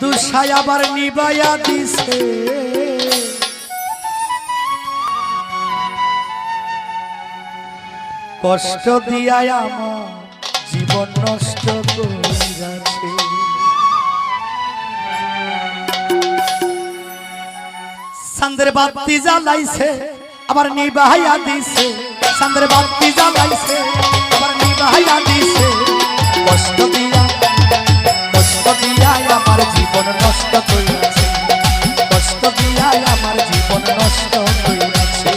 গেদুসায় আবার নিবাইয়া দিছে কষ্ট দিয়া আমার জীবন নষ্ট করিয়াছে চাঁদের বাতি জ্বালাইছে আবার নিবাইয়া দিছে চাঁদের বাতি জ্বালাইছে আবার নিবাইয়া দিছে কষ্ট দিয়া আমার জীবন নষ্ট করিয়াছে কষ্ট দিয়া আমার জীবন নষ্ট করিয়াছে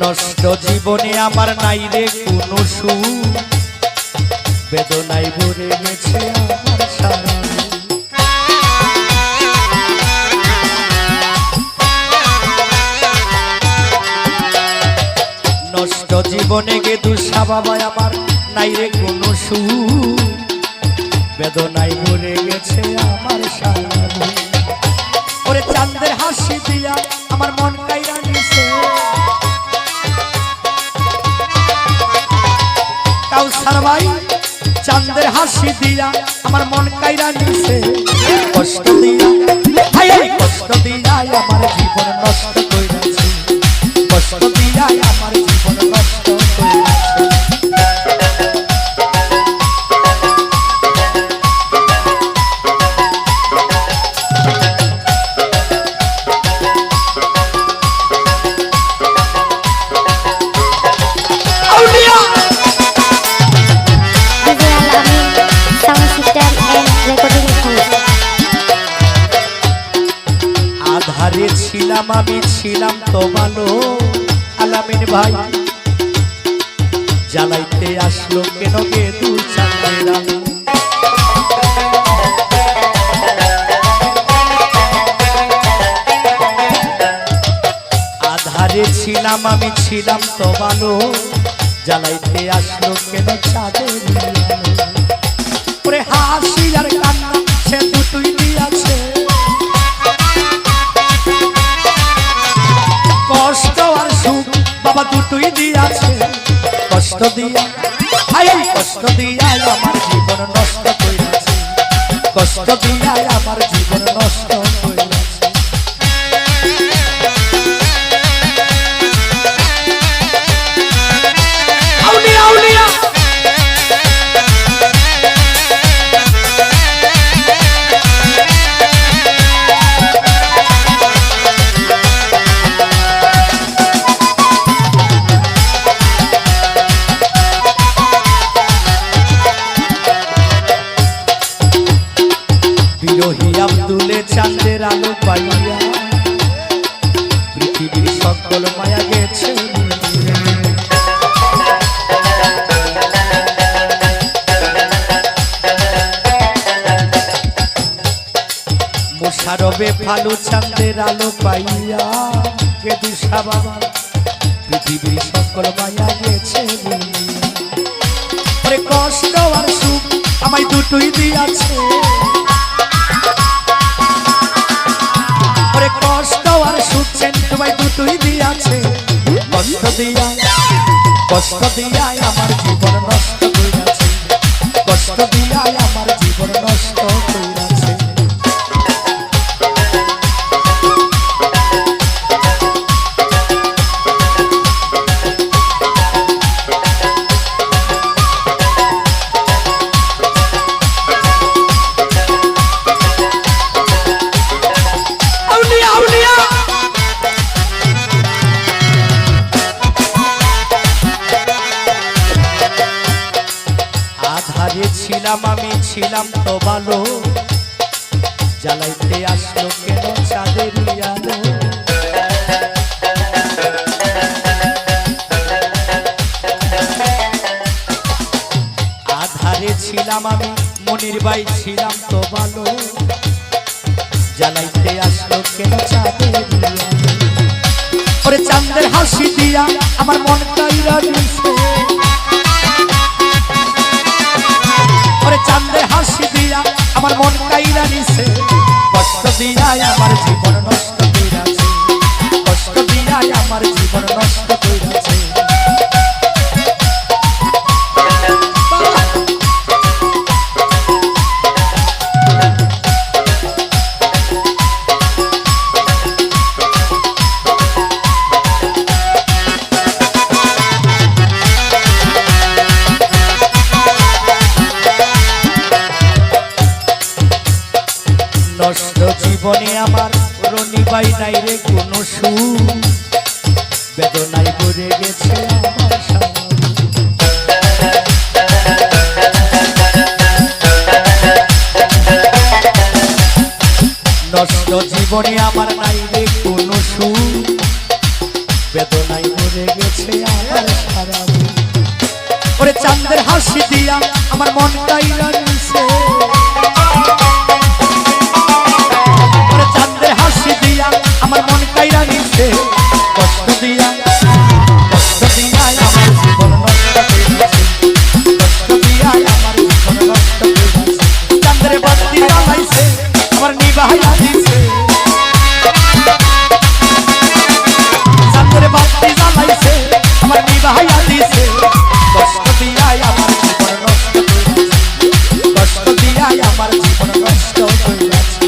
নষ্ট জীবনে আমার নাই রে কোনো সুখ বেদনায় ভরে গেছে আমার সারা নষ্ট জীবনে গেদুসা বাবা আমার নাই রে কোনো সুখ বেদনায় ভরে গেছে আমার সারা ওরে চাঁদের হাসি দিয়া আমার মন কাইরা নিছে ভাই চাঁদের হাসি দিয়া আমার মন কাইরা নিছে কষ্ট দিয়া কষ্ট দিয়া আমার জীবন নষ্ট কইরাছে কষ্ট দিয়া আমার জীবন নষ্ট কইরাছে আধারে ছিলাম আমি ছিলাম তো ভালো আলামিন ভাই জ্বালাইতে আসলো কেন গেদু চাঁদের আলো আধারে ছিলাম আমি ছিলাম তো ভালো জ্বালাইতে আসলো কেন চাঁদের আলো হাসি আর কান্না সে দুটোই দিয়াছে কষ্ট আর সুখ বাবা দুটোই দিয়াছে কষ্ট দিয়া কষ্ট দিয়া আমার জীবন নষ্ট করিয়াছে কষ্ট দিয়া আমার জীবন নষ্ট করিয়াছে বিরোহী আব্দুলে চাঁদের আলো পাইয়া পৃথিবীর সকল মায়া গেছে মুশারফে ফালু চাঁদের আলো পাইয়া গেদুসা বাবা পৃথিবীর সকল মায়া গেছে কষ্ট আর সুখ আমায় দুটোই দিয়াছে কষ্ট আর সুখ তোমায় দুটোই দিয়াছে কষ্ট দিয়া আমার জীবন নষ্ট করিয়াছে কষ্ট দিয়া আমার জীবন নষ্ট করিয়াছে আধারে ছিলাম আমি ছিলাম তো ভালো জ্বালাইতে আসলো কেন চাঁদের আলো আধারে ছিলাম আমি মনির ভাই ছিলাম তো ভালো জ্বালাইতে আসলো কেন চাঁদের আলো? ওরে চাঁদের হাসি দিয়া আমার মন কাইরা নিছে, ওরে চাঁদের হাসি দিয়া আমার মন কাইরা নিছে, কষ্ট দিয়া আমার জীবন নষ্ট কইরাছে, কষ্ট দিয়া আমার জীবন নষ্ট কইরাছে। নষ্ট জীবনে আমার রনিবাই নাই রে কোনো সুখ, বেদনায় ভরে গেছে আমার সারা। নষ্ট জীবনে আমার নাই রে কোনো সুখ, বেদনায় ভরে গেছে আমার সারা। ওরে চাঁদের হাসি দিয়া আমার মন কাইরা নিছে, আমার মন কাইরা নিছে, কষ্ট দিয়া আমার জীবন নষ্ট কইরাছে, কষ্ট দিয়া আমার জীবন নষ্ট কইরাছে। চাঁদের বাতি জ্বালাইছে আমার নিভাইয়া দিছে, চাঁদের বাতি জ্বালাইছে আমার নিভাইয়া দিছে, কষ্ট দিয়া আমার জীবন নষ্ট কইরাছে, কষ্ট দিয়া আমার জীবন নষ্ট কইরাছে।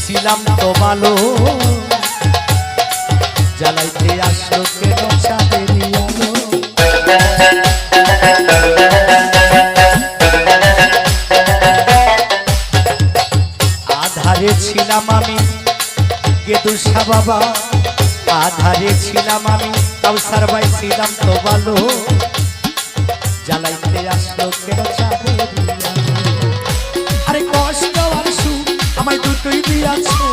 ছিলাম তো ভালো, জ্বালাইতে আসলো কেন চাঁদের আলো? আধারে ছিলাম আমি গেদুসা বাবা, আধারে ছিলাম আমি কাউসার ভাই, ছিলাম তো ভালো, জ্বালাইতে আসলো কেন চাঁদের আলো? আরে কষ্ট আর সুখ আমায় দুটোই দিয়াছে,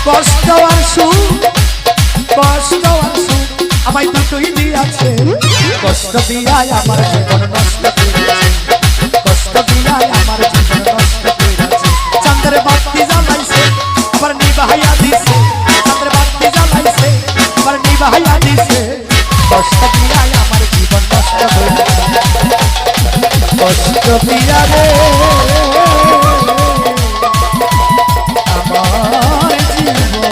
কষ্ট আর সুখ, কষ্ট আর সুখ আমায় দুটোই দিয়াছে, কষ্ট দিয়াই আমার জীবন নষ্ট কইরাছে, কষ্ট দিয়াই আমার জীবন নষ্ট কইরাছে। চাঁদের বাতি জ্বালাইছে আবার নিভাইয়া দিছে, চাঁদের বাতি জ্বালাইছে আবার নিভাইয়া দিছে, কষ্ট দিয়াই আমার জীবন নষ্ট কইরাছে, কষ্ট দিয়া রে আমার জীবন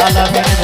আলামিন